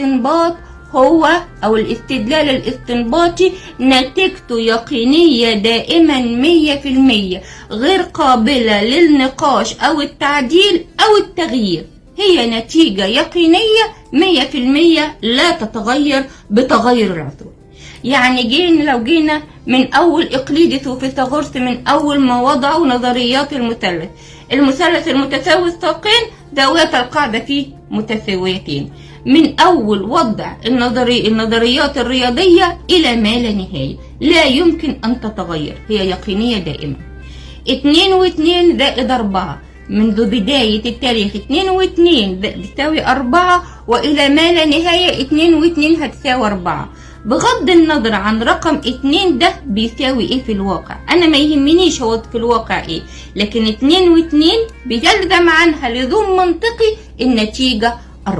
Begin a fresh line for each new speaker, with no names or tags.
الاستنباط هو أو الاستدلال الاستنباطي نتيجته يقينية دائما 100%، غير قابلة للنقاش أو التعديل أو التغيير. هي نتيجة يقينية 100% لا تتغير بتغير العصور. يعني لو جينا من أول إقليدس وفيثاغورس، من أول ما وضعوا نظريات المثلث المتساوي الساقين زاوية القاعدة فيه متساويتين، من أول وضع النظريات الرياضية إلى ما لا نهاية، لا يمكن أن تتغير، هي يقينية دائمة. 2 و2 زائد 4 منذ بداية التاريخ، 2 و2 بتساوي 4 وإلى ما لا نهاية 2 و2 هتساوي 4. بغض النظر عن رقم 2 ده بيساوي ايه في الواقع، انا ما يهمنيش هو في الواقع ايه، لكن 2 و2 بيلزم عنها لزوم منطقي النتيجة